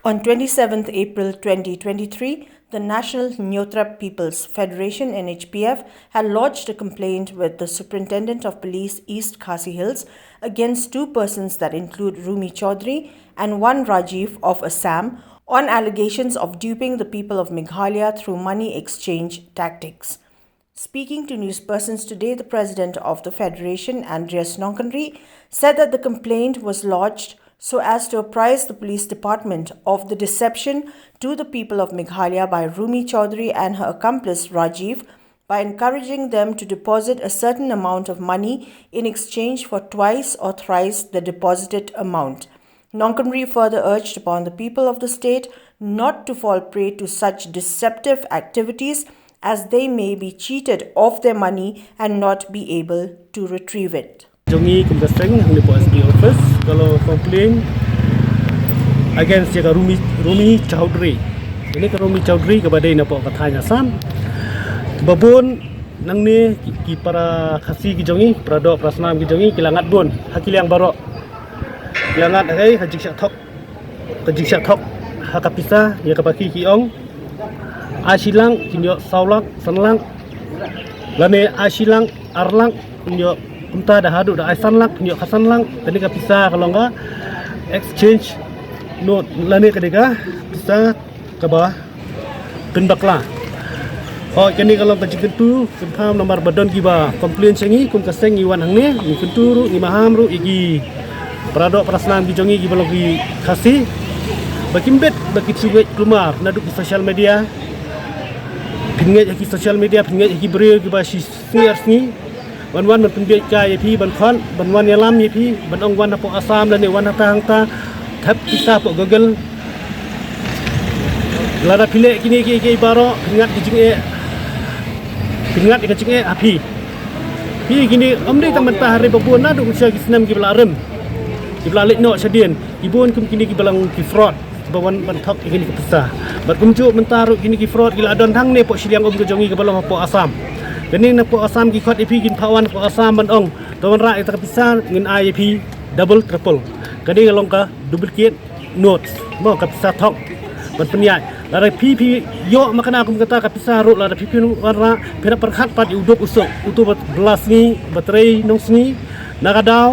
On 27th April 2023, the National Nyotra People's Federation (NHPF) had lodged a complaint with the Superintendent of Police East Khasi Hills against two persons that include Rumi Chaudhary and one Rajiv of Assam on allegations of duping the people of Meghalaya through money exchange tactics. Speaking to newspersons today, the president of the Federation, Andreas Nonkanri, said that the complaint was lodged so as to apprise the police department of the deception to the people of Meghalaya by Rumi Chaudhary and her accomplice Rajiv by encouraging them to deposit a certain amount of money in exchange for twice or thrice the deposited amount. Nonkanri further urged upon the people of the state not to fall prey to such deceptive activities as they may be cheated of their money and not be able to retrieve it. Jongi kumdaseng hang depo SP office kalau komplain against jaga Rumi Chaudhary. Ini ke Rumi Chaudhary kepada napo katanya sam. Babun nang ni ki para khasi ki jongi prado prasnam ki jongi kilangat bun hakiliang barok. Kilangat hai hajik syak thok hakapisa ya kapaki ki ong. Asilang kinyo saulak sanlang. Lame asilang arlang kinyo kunta dah hadu dah aisan lang punya kasan lang tadi ka pisah kalau enggak exchange note lani kadega pisah ke bawah kendak lah. Oh kini kalau kecik tu kumpham nomor badon kiba komplain sengi kum kaseng iwan hang ni ni kenturu ni maham ru igi pradok prasnam ki jongi ki balogi khasi bakimbet baki suget keluar naduk di social media pinget ki social media pinget ki beri ki ba share niวันมันเป็นเบียกายพี่บันคอนวันยาลามยพี่บันองวันพวกอาสามแล้วเนี่ยวันทางตาทับพิซซ่าพวกกเกลลาดาพิเล่กินี่กี่บารอพิงัดกิจิงเอพี่กินี่อมได้ตั้งมันตาhari babuan na duk usia kisnam ki belarem ki belalik no sedien ibun kum kini ki belang ki fraud bawan bantok kini ki pisah bat kum juk mentaru kini ki fraud gila adon hang ne pok siliang ke jongi ke belang pok asam. Kini nak po asam kikot ipi kin pawan po asam bandong tawan ra ita kapisa ngin IP double triple kani ngalong ka duplicate notes mo kapisa thok ban penyai lara pi yo makana akum kata kapisa ru lara pi warna pera perkhat pat udop usuk utu belas ni baterai nong sni nakadaw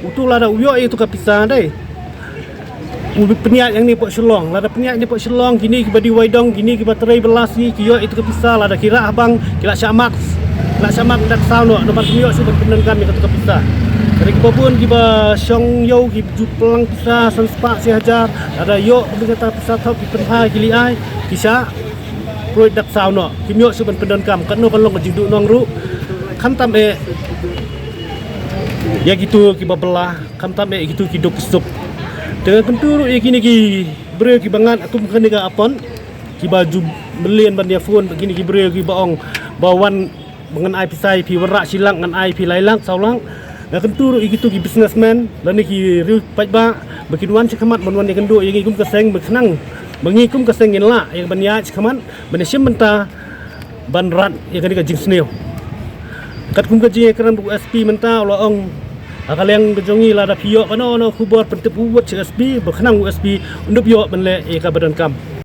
utu lara uyo itu kapisa dai penyai yang ni po selong lara penyai ni po selong gini kibadi waidong gini ki baterai belas ni kiyo itu kapisa lara kira abang kira syamak nak samak dak sauno nomor kiyo su benar kami kata kapisa dari kebabun kiba syong yo ki juplang pisa sanspa si hajar ada yo kata pisa thau ki penha kili ai kisah proyek dak sauno kimyo su benar kam kanu kalong jingdu nong ru kam tam ya gitu kiba belah kam tam gitu ki dok sup dengan kenturu ya kini ki bre ki bangan atum kene ga apon ki baju belian ban dia phone begini ki bre ki baong bawan dengan IP sai pi warak silang dengan IP lailang saulang na kenturu igitu ki businessman dan ki riu pajba bekinwan cekamat monwan yang kendo yang ikum keseng beknang mengikum keseng la yang banya cekamat benesim menta banrat yang kani ka jingsneo kat kum ka jing keran bu SP menta laong akal yang bejongi la da piyo kano no kubor pentep buat CSP beknang USB undup yo benle e ka badan kam